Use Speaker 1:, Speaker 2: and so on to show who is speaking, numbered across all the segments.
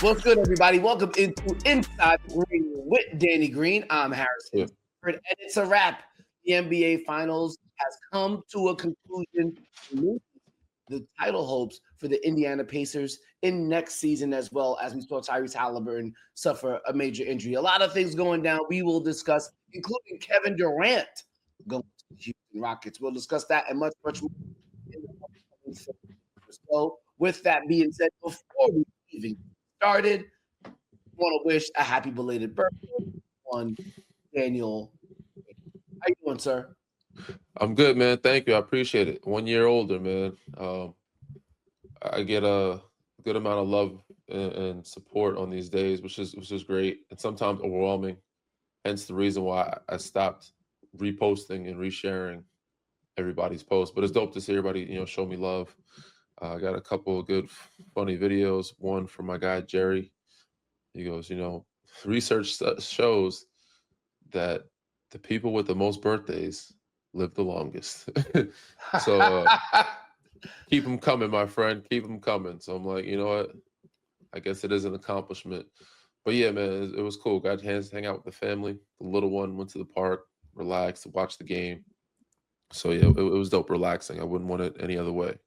Speaker 1: What's good, everybody? Welcome into Inside the Green with Danny Green. I'm Harrison
Speaker 2: Yeah.
Speaker 1: Sanford, and it's a wrap. The NBA Finals has come to a conclusion. The title hopes for the Indiana Pacers in next season, as well as we saw Tyrese Haliburton suffer a major injury. A lot of things going down. We will discuss, including Kevin Durant going to the Houston Rockets. We'll discuss that and much, much more in the coming segment. So, with that being said, before we even started, want to wish a happy belated birthday on Daniel. How you doing, sir?
Speaker 2: I'm good, man. Thank you. I appreciate it. 1 year older, man. I get a good amount of love and support on these days, which is great, and sometimes overwhelming. Hence the reason why I stopped reposting and resharing everybody's posts. But it's dope to see everybody, show me love. I got a couple of good, funny videos. One from my guy Jerry. He goes, research shows that the people with the most birthdays live the longest. So keep them coming, my friend. Keep them coming. So I'm like, you know what? I guess it is an accomplishment. But yeah, man, it was cool. Got a chance to hang out with the family. The little one went to the park, relaxed, watched the game. So yeah, it was dope, relaxing. I wouldn't want it any other way.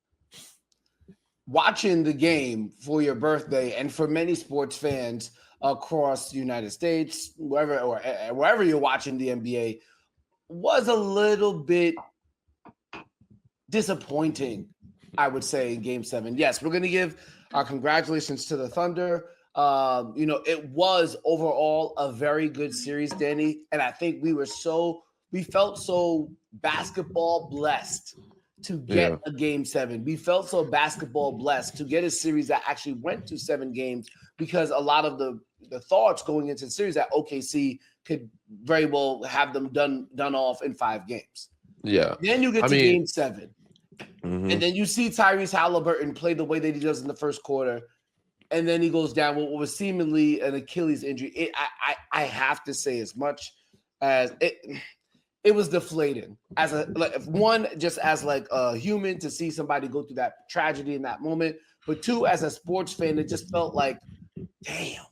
Speaker 1: Watching the game for your birthday, and for many sports fans across the United States, wherever you're watching the NBA, was a little bit disappointing, I would say, in Game 7. Yes, we're going to give our congratulations to the Thunder. It was overall a very good series, Danny, and I think we felt so basketball blessed to get a Game 7. We felt so basketball blessed to get a series that actually went to 7 games, because a lot of the thoughts going into the series that OKC could very well have them done off in 5 games.
Speaker 2: Yeah.
Speaker 1: Then you get to Game 7.
Speaker 2: Mm-hmm.
Speaker 1: And then you see Tyrese Haliburton play the way that he does in the first quarter. And then he goes down with what was seemingly an Achilles injury. I have to say, as much as it was deflating as a human to see somebody go through that tragedy in that moment. But 2, as a sports fan, it just felt like, damn,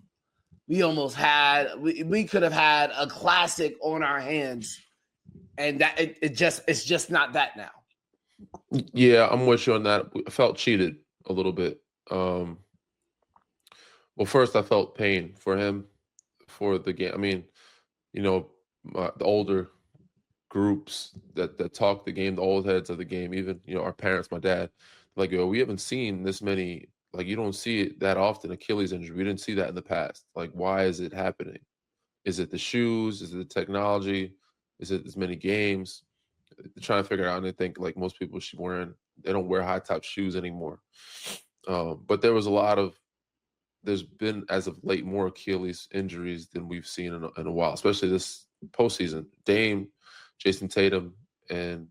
Speaker 1: we could have had a classic on our hands. And that it's just not that now.
Speaker 2: Yeah, I'm with you on that. I felt cheated a little bit. Well, first I felt pain for him for the game. I mean, the older groups that talk the game, the old heads of the game, even our parents, my dad, like, we haven't seen this many. Like, you don't see it that often. Achilles injury, we didn't see that in the past. Like, why is it happening? Is it the shoes? Is it the technology? Is it as many games? They're trying to figure it out, and they think, like, most people they don't wear high top shoes anymore. But there's been, as of late, more Achilles injuries than we've seen in a while, especially this postseason. Dame, Jason Tatum, and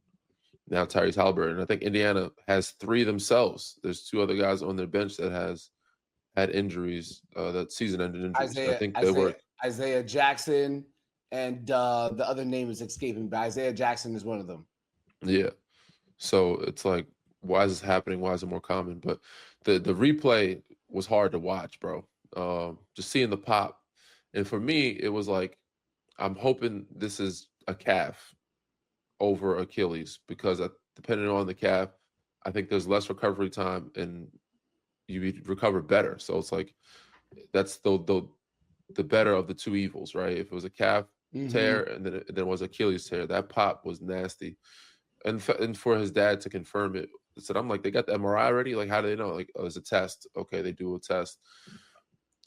Speaker 2: now Tyrese Haliburton. I think Indiana has 3 themselves. There's 2 other guys on their bench that has had injuries, that season-ended injuries.
Speaker 1: Isaiah Jackson, and the other name is escaping, but Isaiah Jackson is one of them.
Speaker 2: Yeah. So it's like, why is this happening? Why is it more common? But the replay was hard to watch, bro. Just seeing the pop. And for me, it was like, I'm hoping this is a calf over Achilles, because depending on the calf, I think there's less recovery time and you recover better. So it's like, that's the better of the 2 evils, right? If it was a calf tear and then it was Achilles tear, that pop was nasty. And for his dad to confirm it, I said, I'm like, they got the MRI already? Like, how do they know? Like, oh, it's a test. Okay, they do a test.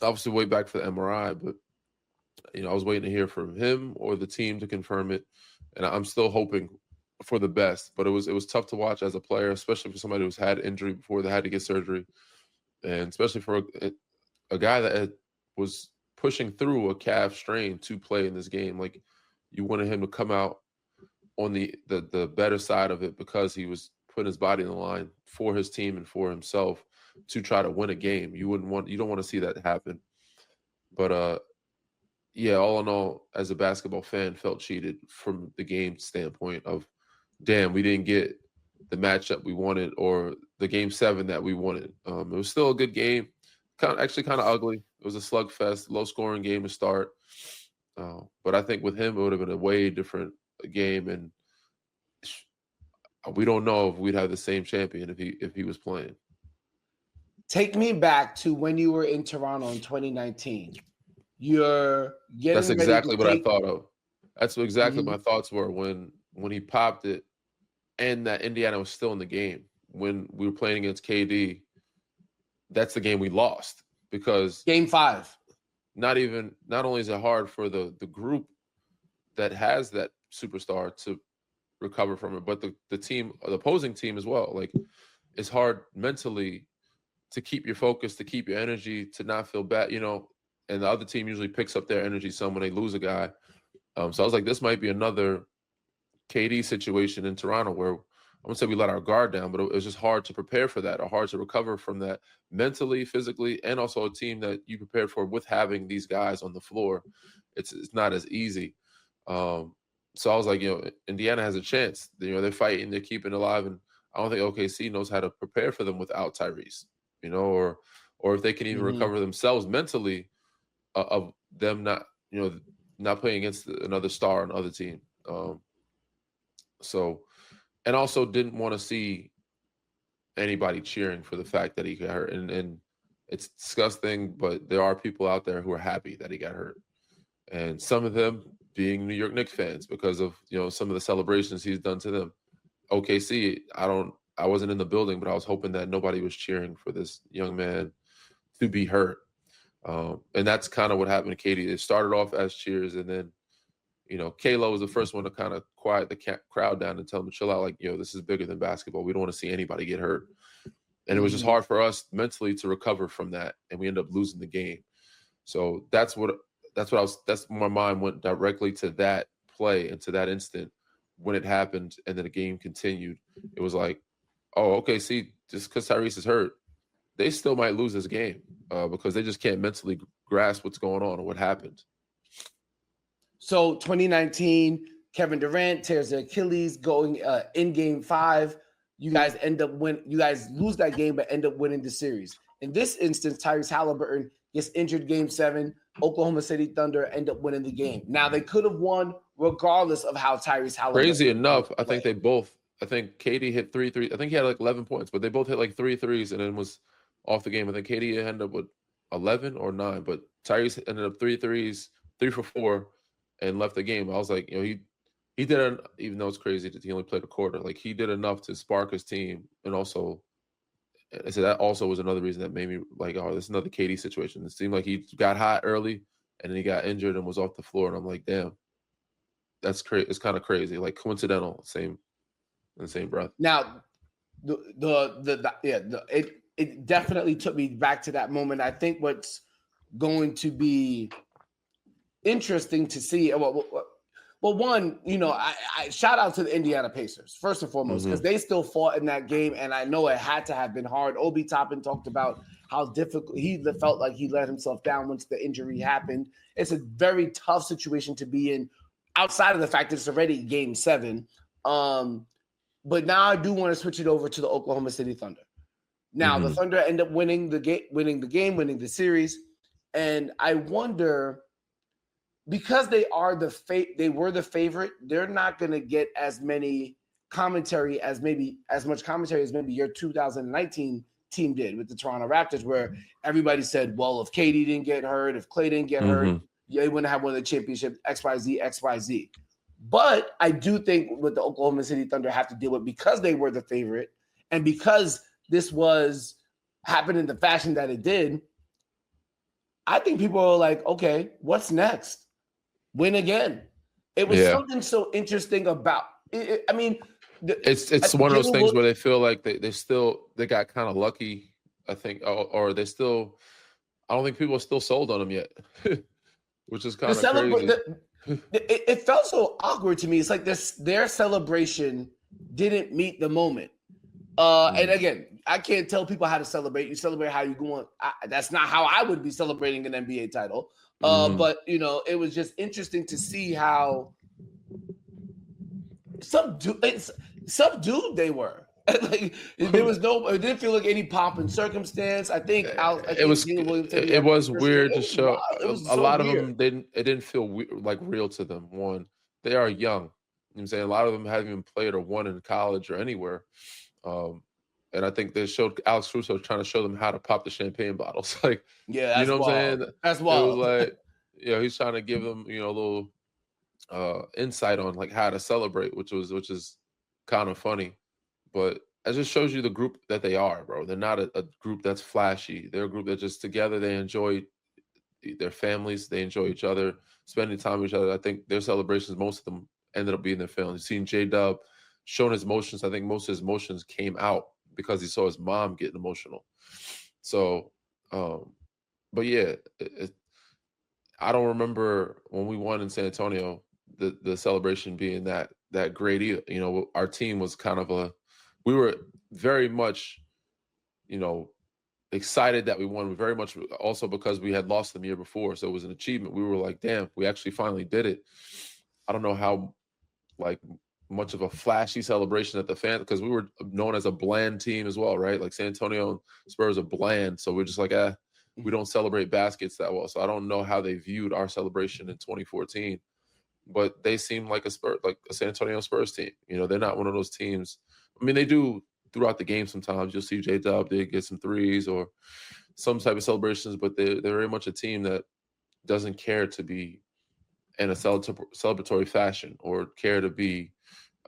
Speaker 2: Obviously, way back for the MRI, but I was waiting to hear from him or the team to confirm it, and I'm still hoping for the best. But it was tough to watch as a player, especially for somebody who's had injury before, they had to get surgery, and especially for a guy that was pushing through a calf strain to play in this game. Like, you wanted him to come out on the better side of it, because he was putting his body in the line for his team and for himself to try to win a game. You don't want to see that happen. But yeah, all in all, as a basketball fan, felt cheated from the game standpoint of, damn, we didn't get the matchup we wanted, or the Game 7 that we wanted. It was still a good game, kind of ugly. It was a slugfest, low-scoring game to start. But I think with him, it would have been a way different game, and we don't know if we'd have the same champion if he was playing.
Speaker 1: Take me back to when you were in Toronto in 2019. You're getting
Speaker 2: That's
Speaker 1: ready
Speaker 2: exactly
Speaker 1: to
Speaker 2: what
Speaker 1: take...
Speaker 2: I thought of. That's what exactly my thoughts were when he popped it, and that Indiana was still in the game when we were playing against KD. That's the game we lost because
Speaker 1: Game 5.
Speaker 2: Not only is it hard for the group that has that superstar to recover from it, but the team, the opposing team as well. Like, it's hard mentally to keep your focus, to keep your energy, to not feel bad, and the other team usually picks up their energy some when they lose a guy. So I was like, this might be another KD situation in Toronto where I wouldn't say we let our guard down, but it was just hard to prepare for that, or hard to recover from that mentally, physically, and also a team that you prepared for with having these guys on the floor. It's not as easy. So I was like, Indiana has a chance. They're fighting, they're keeping alive, and I don't think OKC knows how to prepare for them without Tyrese, or if they can even recover themselves mentally of them not playing against another star on another team. And also didn't want to see anybody cheering for the fact that he got hurt. And it's disgusting, but there are people out there who are happy that he got hurt. And some of them being New York Knicks fans because of, some of the celebrations he's done to them. OKC, I wasn't in the building, but I was hoping that nobody was cheering for this young man to be hurt. And that's kind of what happened to Katie. It started off as cheers, and then Kayla was the first one to kind of quiet the crowd down and tell them to chill out. Like, this is bigger than basketball. We don't want to see anybody get hurt. And it was just hard for us mentally to recover from that. And we ended up losing the game. So that's my mind went directly to that play and to that instant when it happened. And then the game continued. It was like, oh, okay, see, just because Tyrese is hurt, they still might lose this game because they just can't mentally grasp what's going on or what happened.
Speaker 1: So 2019, Kevin Durant tears the Achilles going in Game 5. You guys lose that game, but end up winning the series. In this instance, Tyrese Haliburton gets injured Game 7. Oklahoma City Thunder end up winning the game. Now, they could have won regardless of how Tyrese Haliburton...
Speaker 2: Crazy enough, I think KD hit 3 threes. I think he had like 11 points, but they both hit like 3 threes and then was off the game. I think KD ended up with 11 or 9, but Tyrese ended up 3 threes, 3 for 4, and left the game. I was like, he did, even though it's crazy that he only played a quarter, like he did enough to spark his team. And also, I said that also was another reason that made me like, oh, this is another KD situation. It seemed like he got hot early and then he got injured and was off the floor. And I'm like, damn, that's crazy. It's kind of crazy, like coincidental, in the same breath.
Speaker 1: Now, it definitely took me back to that moment. I think what's going to be interesting to see. Well, one, I shout out to the Indiana Pacers, first and foremost, because they still fought in that game, and I know it had to have been hard. Obi Toppin talked about how difficult he felt like he let himself down once the injury happened. It's a very tough situation to be in, outside of the fact that it's already Game 7. But now I do want to switch it over to the Oklahoma City Thunder. Now, the Thunder end up winning the series, and I wonder, because they were the favorite, they're not going to get as much commentary as maybe your 2019 team did with the Toronto Raptors, where everybody said, well, if KD didn't get hurt, if Klay didn't get hurt, they wouldn't have won the championship, XYZ. But I do think what the Oklahoma City Thunder have to deal with, because they were the favorite and because this was happening in the fashion that it did, I think people are like, okay, what's next? Win again. It was something so interesting about it. I mean,
Speaker 2: it's one of those things where they feel like they got kind of lucky, I think, or they still, I don't think people are still sold on them yet, which is kind of crazy.
Speaker 1: It felt so awkward to me. It's like their celebration didn't meet the moment. And again, I can't tell people how to celebrate. You celebrate how you want. That's not how I would be celebrating an NBA title. But it was just interesting to see how subdued they were. Like there was no, it didn't feel like any pomp and circumstance. I think
Speaker 2: It was
Speaker 1: Daniel Williams said he
Speaker 2: it
Speaker 1: had
Speaker 2: was
Speaker 1: first year.
Speaker 2: weird
Speaker 1: It
Speaker 2: to
Speaker 1: was
Speaker 2: show.
Speaker 1: wild. It was
Speaker 2: A
Speaker 1: so
Speaker 2: lot of
Speaker 1: weird.
Speaker 2: them didn't. It didn't feel like real to them. One, they are young. You know what I'm saying, a lot of them haven't even played or won in college or anywhere. Um, and I think they showed Alex Caruso trying to show them how to pop the champagne bottles. Like,
Speaker 1: Yeah,
Speaker 2: you
Speaker 1: that's
Speaker 2: know what I'm
Speaker 1: wild.
Speaker 2: saying?
Speaker 1: That's
Speaker 2: It was
Speaker 1: wild.
Speaker 2: like, he's trying to give them, a little insight on like how to celebrate, which is kind of funny. But it just shows you the group that they are, bro. They're not a group that's flashy. They're a group that just together they enjoy their families, they enjoy each other, spending time with each other. I think their celebrations, most of them ended up being their families. Seeing J Dub showing his emotions, I think most of his emotions came out because he saw his mom getting emotional. So, but yeah, I don't remember when we won in San Antonio the celebration being that great either. Our team was kind of we were very much, you know, excited that we won, very much also because we had lost them the year before. So it was an achievement. We were like, damn, we actually finally did it. I don't know how like much of a flashy celebration at the fans, because we were known as a bland team as well, right? Like San Antonio and Spurs are bland. So we're just like, we don't celebrate baskets that well. So I don't know how they viewed our celebration in 2014, but they seem like a San Antonio Spurs team. They're not one of those teams. I mean, they do throughout the game. Sometimes you'll see J Dub, they get some threes or some type of celebrations, but they're very much a team that doesn't care to be in a celebratory fashion or care to be,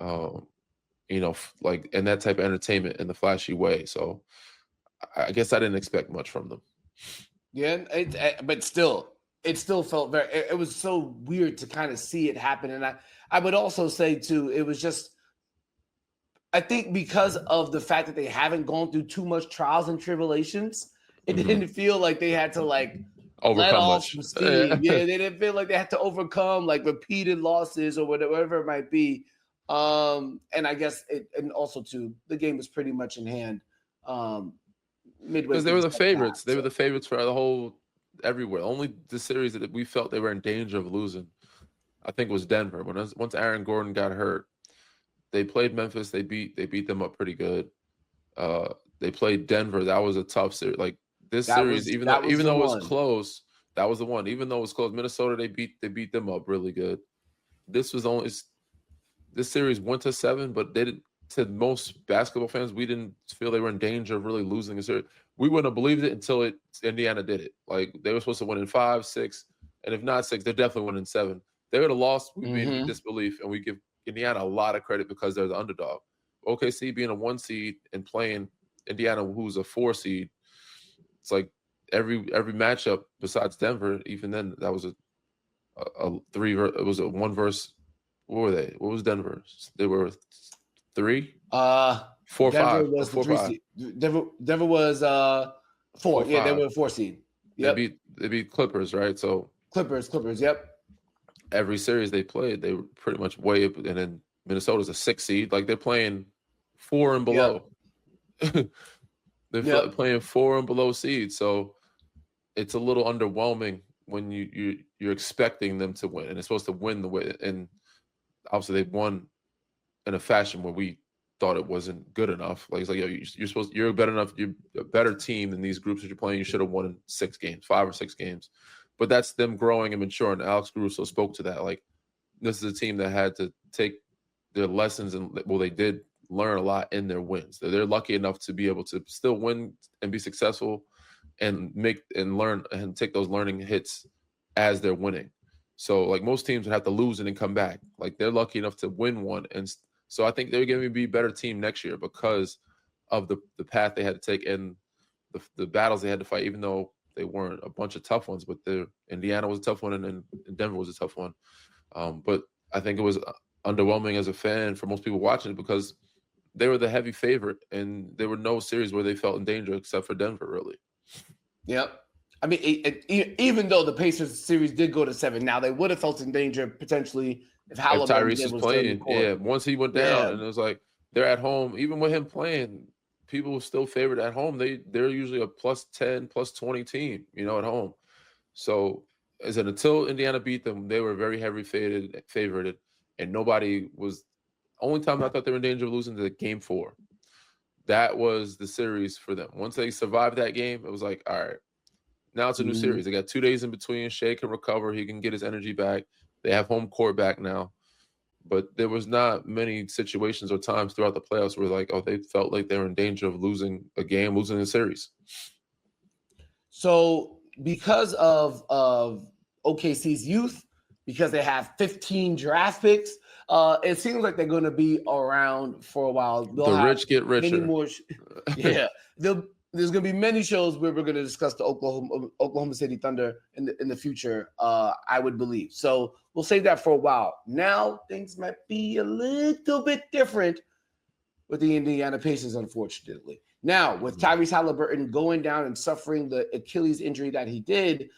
Speaker 2: like in that type of entertainment in the flashy way. So I guess I didn't expect much from them.
Speaker 1: Yeah, but still, it still felt very. It was so weird to kind of see it happen, and I would also say too, it was just. I think because of the fact that they haven't gone through too much trials and tribulations, it didn't feel like they had to like let
Speaker 2: Overcome
Speaker 1: off
Speaker 2: much.
Speaker 1: some steam. Yeah, they didn't feel like they had to overcome like repeated losses or whatever it might be. And I guess and also too, the game was pretty much in hand. Midway
Speaker 2: Because they
Speaker 1: through
Speaker 2: were
Speaker 1: the
Speaker 2: the
Speaker 1: second half.
Speaker 2: favorites. They were the favorites for the whole everywhere. Only the series that we felt they were in danger of losing, I think, was Denver. Once Aaron Gordon got hurt, they played Memphis. They beat them up pretty good. They played Denver. That was a tough series. Like this series, even though
Speaker 1: the
Speaker 2: it was
Speaker 1: one.
Speaker 2: close, that was the one. Even though it was close, Minnesota they beat them up really good. This series went to 7, but they didn't. To most basketball fans, we didn't feel they were in danger of really losing a series. We wouldn't have believed it until Indiana did it. Like they were supposed to win in 5, 6, and if not 6, they're definitely winning 7. They would have lost. We'd be in disbelief, and we give Indiana a lot of credit because they're the underdog. OKC being a 1 seed and playing Indiana, who's a 4 seed, it's like every matchup besides Denver. Even then, that was a 3. It was a 1 verse. What were they? What was Denver? They were 3, 4,
Speaker 1: Denver
Speaker 2: 5, or
Speaker 1: was the
Speaker 2: 4,
Speaker 1: 3
Speaker 2: 5.
Speaker 1: seed. Denver was 4.
Speaker 2: 4,
Speaker 1: Yeah, they
Speaker 2: 5.
Speaker 1: were a 4 seed. Yep.
Speaker 2: They beat Clippers, right? So
Speaker 1: Clippers. Yep.
Speaker 2: every series they played, they were pretty much way up. And then Minnesota's a 6 seed. Like they're playing 4 and below.
Speaker 1: Yep.
Speaker 2: They're playing 4 and below seeds. So it's a little underwhelming when you're expecting them to win, and it's supposed to win the way. And obviously they won in a fashion where we thought it wasn't good enough. Like it's like, you're better enough. You're a better team than these groups that you're playing. You should have won in 6 games, 5 or 6 games. But that's them growing and maturing. Alex Caruso spoke to that. Like this is a team that had to take their lessons, and they did learn a lot in their wins. They're lucky enough to be able to still win and be successful and make and learn and take those learning hits as they're winning. So like most teams would have to lose and then come back. Like they're lucky enough to win one. And so I think they're going to be a better team next year because of the path they had to take and the battles they had to fight, even though they weren't a bunch of tough ones, but Indiana was a tough one and Denver was a tough one. But I think it was underwhelming as a fan for most people watching it because they were the heavy favorite and there were no series where they felt in danger except for Denver, really.
Speaker 1: Yep. I mean, even though the Pacers series did go to 7, now they would have felt in danger potentially if Haliburton
Speaker 2: Tyrese was
Speaker 1: was still in the
Speaker 2: playing.
Speaker 1: court.
Speaker 2: Yeah, once he went down, and it was like they're at home. Even with him playing, people were still favored at home. They're usually a +10, +20 team, at home. So until Indiana beat them, they were very heavy favored, and nobody was. Only time I thought they were in danger of losing to Game 4. that was the series for them. Once they survived that game, it was like, all right, now it's a new series. They got 2 days in between. Shea can recover. He can get his energy back. They have home court back now. But there was not many situations or times throughout the playoffs where like, oh, they felt like they were in danger of losing a game, losing a series.
Speaker 1: So because of OKC's youth, because they have 15 draft picks, it seems like they're going to be around for a while.
Speaker 2: The rich get richer.
Speaker 1: Many more, yeah. There's going to be many shows where we're going to discuss the Oklahoma City Thunder in the future, I would believe. So we'll save that for a while. Now things might be a little bit different with the Indiana Pacers, unfortunately. Now, with Tyrese Haliburton going down and suffering the Achilles injury that he did,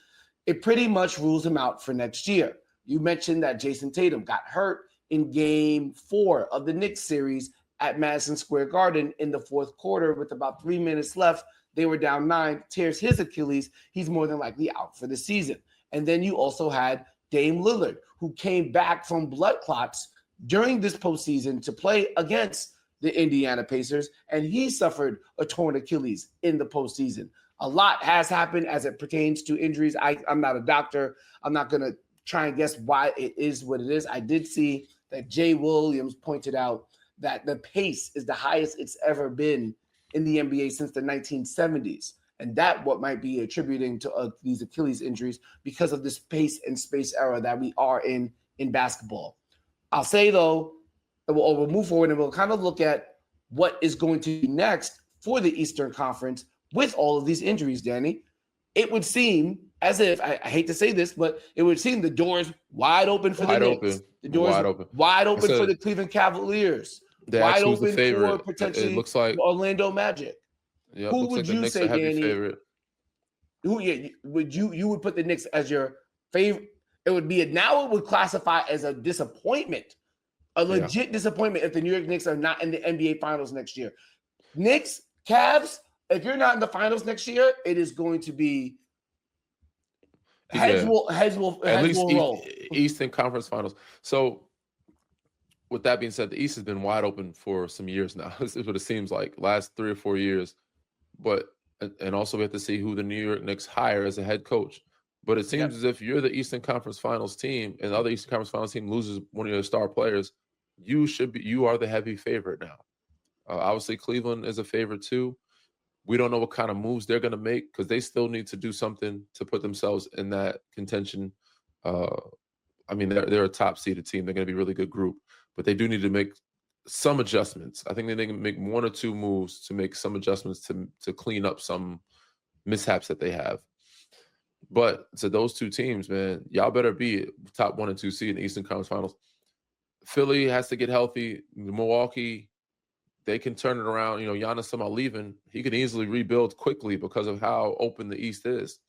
Speaker 1: it pretty much rules him out for next year. You mentioned that Jason Tatum got hurt in Game 4 of the Knicks series at Madison Square Garden in the fourth quarter with about 3 minutes left. They were down 9, tears his Achilles. He's more than likely out for the season. And then you also had Dame Lillard, who came back from blood clots during this postseason to play against the Indiana Pacers, and he suffered a torn Achilles in the postseason. A lot has happened as it pertains to injuries. I'm not a doctor. I'm not going to try and guess why it is what it is. I did see that Jay Williams pointed out that the pace is the highest it's ever been in the NBA since the 1970s. And that what might be attributing to these Achilles injuries because of this pace and space era that we are in basketball. I'll say, though, we'll move forward and we'll kind of look at what is going to be next for the Eastern Conference with all of these injuries, Danny. It would seem as if, I hate to say this, but it would seem the door's wide open for the Knicks. The door's wide open for the Cleveland Cavaliers. Wide open for potentially Orlando Magic.
Speaker 2: Yeah,
Speaker 1: who would you say, Danny?
Speaker 2: Favorite.
Speaker 1: Would you would put the Knicks as your favorite? It would be now it would classify as a disappointment. A legit disappointment if the New York Knicks are not in the NBA Finals next year. Knicks, Cavs, if you're not in the Finals next year, it is going to be heads will roll.
Speaker 2: Eastern Conference Finals. So with that being said, the East has been wide open for some years now. This is what it seems like, last 3 or 4 years. But and also we have to see who the New York Knicks hire as a head coach. But it seems as if you're the Eastern Conference Finals team and the other Eastern Conference Finals team loses one of your star players, you are the heavy favorite now. Obviously, Cleveland is a favorite too. We don't know what kind of moves they're going to make because they still need to do something to put themselves in that contention. I mean, they're a top-seeded team. They're going to be a really good group, but they do need to make some adjustments. I think they can make 1 or 2 moves to make some adjustments to clean up some mishaps that they have. But to those 2 teams, man, y'all better be top 1 and 2 seed in the Eastern Conference Finals. Philly has to get healthy. Milwaukee, they can turn it around. You know, Giannis somehow leaving, he can easily rebuild quickly because of how open the East is.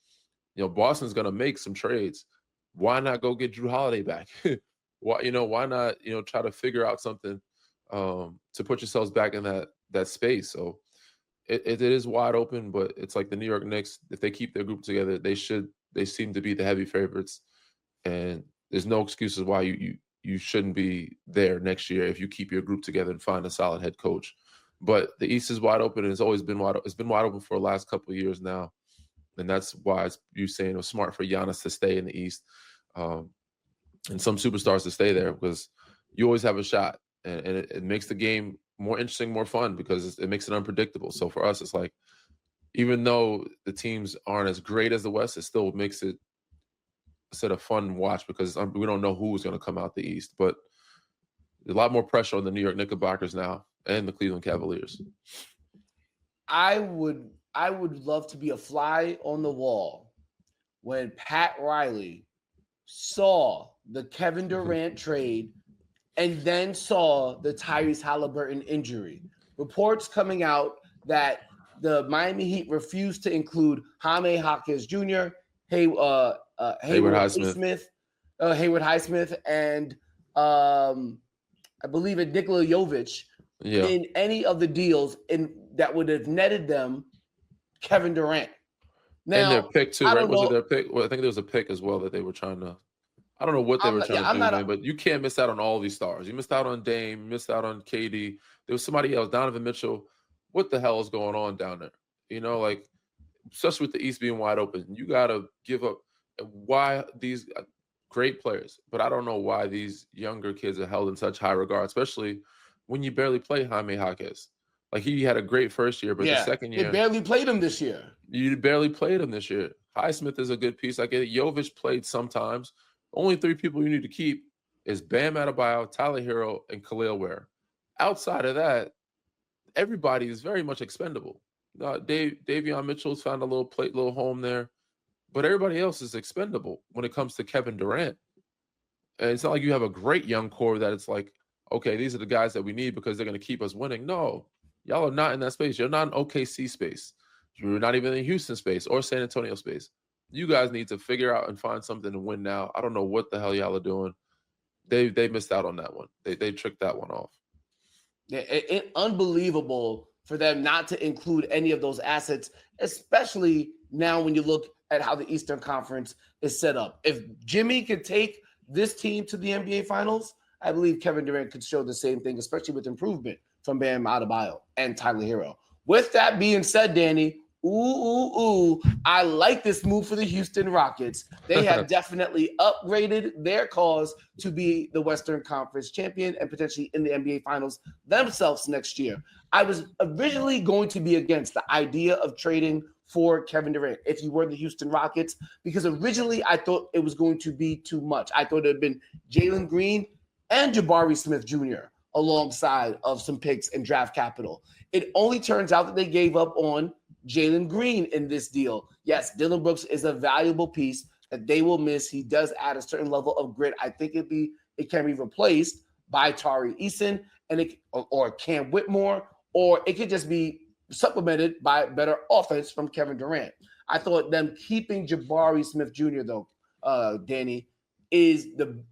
Speaker 2: You know, Boston's going to make some trades. Why not go get Drew Holiday back? Why not, try to figure out something to put yourselves back in that space. So it is wide open, but it's like the New York Knicks, if they keep their group together, they seem to be the heavy favorites. And there's no excuses why you shouldn't be there next year if you keep your group together and find a solid head coach. But the East is wide open, and it's always been wide open. It's been wide open for the last couple of years now. And that's why you're saying it was smart for Giannis to stay in the East and some superstars to stay there because you always have a shot. And it makes the game more interesting, more fun because it makes it unpredictable. So for us, it's like, even though the teams aren't as great as the West, it still makes it a fun watch because we don't know who's going to come out the East. But a lot more pressure on the New York Knickerbockers now and the Cleveland Cavaliers.
Speaker 1: I would love to be a fly on the wall when Pat Riley saw the Kevin Durant trade and then saw the Tyrese Haliburton injury. Reports coming out that the Miami Heat refused to include Jaime Jaquez Jr., Hayward Highsmith, and I believe Nikola Jovic in any of the deals that would have netted them Kevin Durant. Now,
Speaker 2: and their pick too, right? Was it their pick? Well, I think there was a pick as well that they were trying to. I don't know what they were trying to do, man, but you can't miss out on all these stars. You missed out on Dame, you missed out on KD. There was somebody else, Donovan Mitchell. what the hell is going on down there? You know, like, especially with the East being wide open, you got to give up. Why these great players, but I don't know why these younger kids are held in such high regard, especially when you barely play Jaime Jaquez. Like, he had a great first year, but the
Speaker 1: Yeah,
Speaker 2: second
Speaker 1: they
Speaker 2: year,
Speaker 1: barely played him this year.
Speaker 2: you barely played him this year. Highsmith is a good piece. I get it. Jovic played sometimes. Only three people you need to keep is Bam Adebayo, Tyler Hero, and Khalil Ware. Outside of that, everybody is very much expendable. Davion Mitchell's found a little home there, but everybody else is expendable when it comes to Kevin Durant. And it's not like you have a great young core that it's like, okay, these are the guys that we need because they're going to keep us winning. No, y'all are not in that space. You're not in OKC space. You're not even in Houston space or San Antonio space. You guys need to figure out and find something to win now. I don't know what the hell y'all are doing. They missed out on that one. They tricked that one off.
Speaker 1: Unbelievable for them not to include any of those assets, especially now when you look at how the Eastern Conference is set up. If Jimmy could take this team to the NBA Finals, I believe Kevin Durant could show the same thing, especially with improvement from Bam Adebayo and Tyler Hero. With that being said, Danny, I like this move for the Houston Rockets. They have definitely upgraded their cause to be the Western Conference champion and potentially in the NBA Finals themselves next year. I was originally going to be against the idea of trading for Kevin Durant if you were the Houston Rockets, because originally I thought it was going to be too much. I thought it had been Jalen Green and Jabari Smith Jr. alongside of some picks and draft capital. It only turns out that they gave up on Jalen Green in this deal. Yes, Dillon Brooks is a valuable piece that they will miss. He does add a certain level of grit. I think it can be replaced by Tari Eason or Cam Whitmore, or it could just be supplemented by better offense from Kevin Durant. I thought them keeping Jabari Smith Jr., though, Danny, is the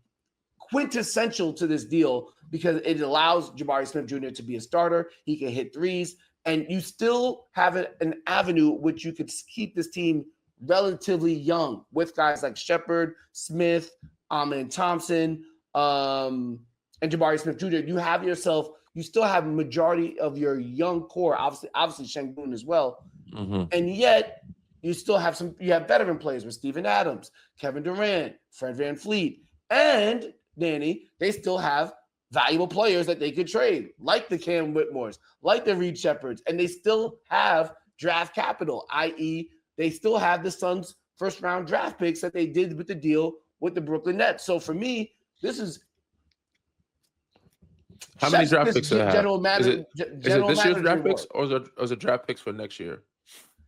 Speaker 1: quintessential to this deal because it allows Jabari Smith Jr. to be a starter. He can hit threes, and you still have an avenue which you could keep this team relatively young with guys like Shepard, Smith, and Thompson, and Jabari Smith Jr. You still have a majority of your young core, obviously Şengün as well. Mm-hmm. And yet you still have veteran players with Steven Adams, Kevin Durant, Fred VanVleet, and Danny, they still have valuable players that they could trade, like the Cam Whitmores, like the Reed Shepards, and they still have draft capital, i.e., they still have the Suns' first-round draft picks that they did with the deal with the Brooklyn Nets. So for me, this is
Speaker 2: how many draft picks do they have? Is it this year's draft picks, or is it draft picks for next year?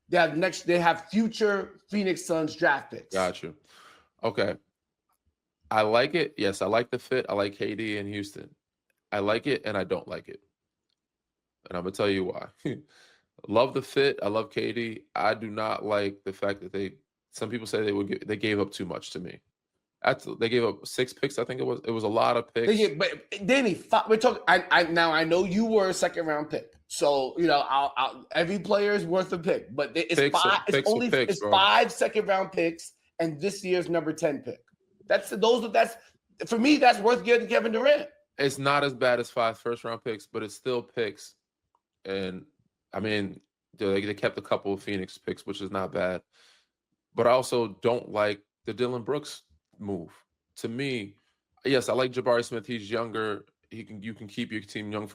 Speaker 1: They have future Phoenix Suns draft picks.
Speaker 2: Got you. Okay. I like it. Yes, I like the fit. I like KD in Houston. I like it, and I don't like it. And I'm going to tell you why. Love the fit. I love KD. I do not like the fact that some people say they gave up too much to me. They gave up 6 picks. I think it was a lot of picks.
Speaker 1: But Danny, we're talking. I know you were a second-round pick, so every player is worth a pick. But it's 5 second-round picks, and this year's number 10 pick. That's for me. That's worth getting Kevin Durant.
Speaker 2: It's not as bad as 5 first-round picks, but it's still picks. And I mean, they kept a couple of Phoenix picks, which is not bad. But I also don't like the Dillon Brooks move. To me, yes, I like Jabari Smith. He's younger. You can keep your team young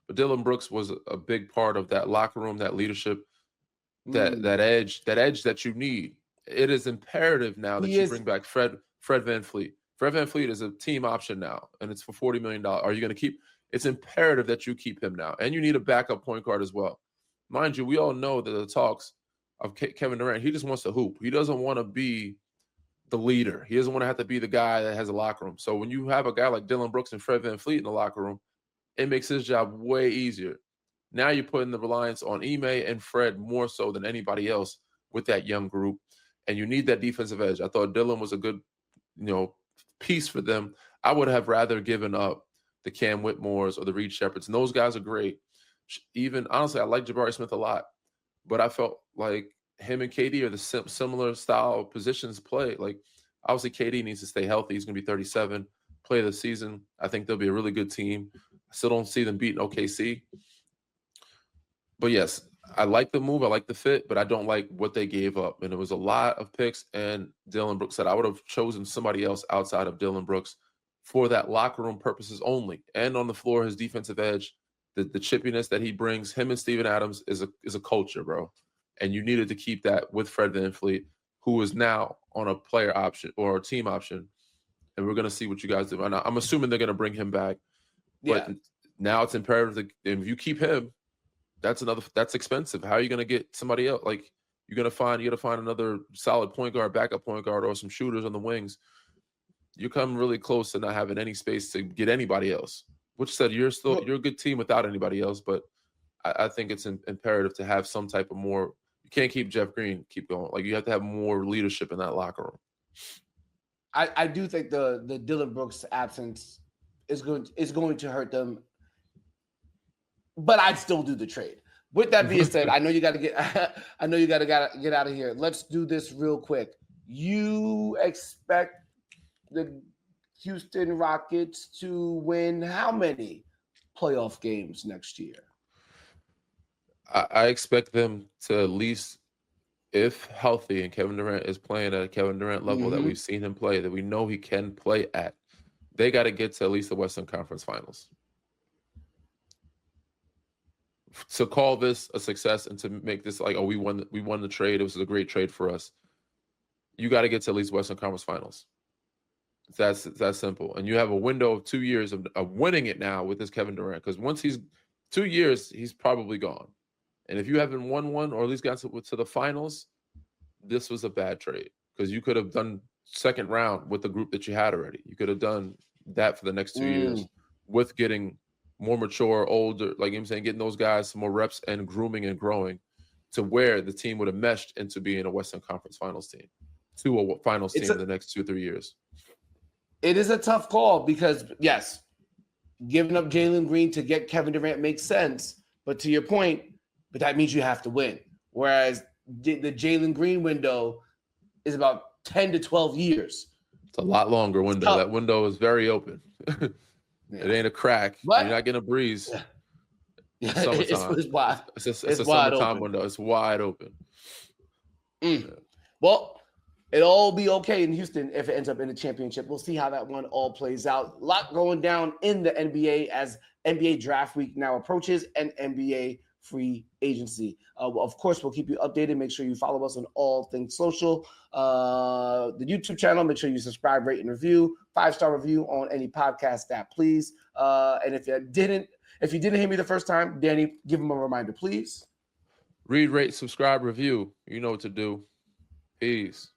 Speaker 2: but Dillon Brooks was a big part of that locker room, that leadership, that edge that you need. It is imperative now that you bring back Fred VanVleet. Fred VanVleet is a team option now, and it's for $40 million. Are you going to keep? It's imperative that you keep him now, and you need a backup point guard as well. Mind you, we all know that the talks of Kevin Durant, he just wants to hoop. He doesn't want to be the leader. He doesn't want to have to be the guy that has a locker room. So when you have a guy like Dillon Brooks and Fred VanVleet in the locker room, it makes his job way easier. Now you're putting the reliance on Ime and Fred more so than anybody else with that young group, and you need that defensive edge. I thought Dillon was a good, piece for them. I would have rather given up the Cam Whitmores or the Reed Shepards, and those guys are great. Even honestly, I like Jabari Smith a lot, but I felt like him and KD are the similar style of positions play. Like, obviously, KD needs to stay healthy. He's going to be 37, play the season. I think they'll be a really good team. I still don't see them beating OKC. But yes, I like the move. I like the fit, but I don't like what they gave up. And it was a lot of picks. And Dylan Brooks said, I would have chosen somebody else outside of Dylan Brooks for that locker room purposes only. And on the floor, his defensive edge, the chippiness that he brings, him and Steven Adams is a culture, bro. And you needed to keep that with Fred VanVleet, who is now on a player option or a team option. And we're going to see what you guys do. And I'm assuming they're going to bring him back. But now it's imperative that if you keep him, that's expensive. How are you going to get somebody else? Like you got to find another solid point guard, backup point guard, or some shooters on the wings. You come really close to not having any space to get anybody else. Which said you're a good team without anybody else, but I think it's imperative to have some type of more. You can't keep Jeff Green keep going. Like you have to have more leadership in that locker room.
Speaker 1: I do think the Dylan Brooks absence is going to hurt them, but I'd still do the trade. With that being said, I know you got to get out of here. Let's do this real quick. You expect the Houston Rockets to win how many playoff games next year?
Speaker 2: I expect them to at least, if healthy and Kevin Durant is playing at a Kevin Durant level that we've seen him play, that we know he can play at, they got to get to at least the Western Conference Finals. To call this a success and to make this like, oh, we won the trade, it was a great trade for us. You got to get to at least Western Conference Finals. That's simple. And you have a window of 2 years of winning it now with this Kevin Durant, because once he's 2 years, he's probably gone. And if you haven't won one or at least got to the finals, this was a bad trade, because you could have done second round with the group that you had already. You could have done that for the next 2 years with getting more mature, older, like I'm saying, getting those guys some more reps and grooming and growing to where the team would have meshed into being a Western Conference Finals team, to a finals team in the next 2 or 3 years.
Speaker 1: It is a tough call because, yes, giving up Jalen Green to get Kevin Durant makes sense. But to your point, but that means you have to win. Whereas the Jalen Green window is about 10 to 12 years.
Speaker 2: It's a lot longer window. That window is very open. It ain't a crack. But you're not getting a breeze.
Speaker 1: Yeah, it's wide.
Speaker 2: It's a summertime window. It's wide open.
Speaker 1: Yeah. Well, it'll all be okay in Houston if it ends up in the championship. We'll see how that one all plays out. A lot going down in the NBA as NBA draft week now approaches and NBA free agency. Of course, we'll keep you updated. Make sure you follow us on all things social. The YouTube channel, make sure you subscribe, rate, and review. 5-star review on any podcast app, please. And if you didn't hear me the first time, Danny, give him a reminder, please.
Speaker 2: Read, rate, subscribe, review. You know what to do. Peace.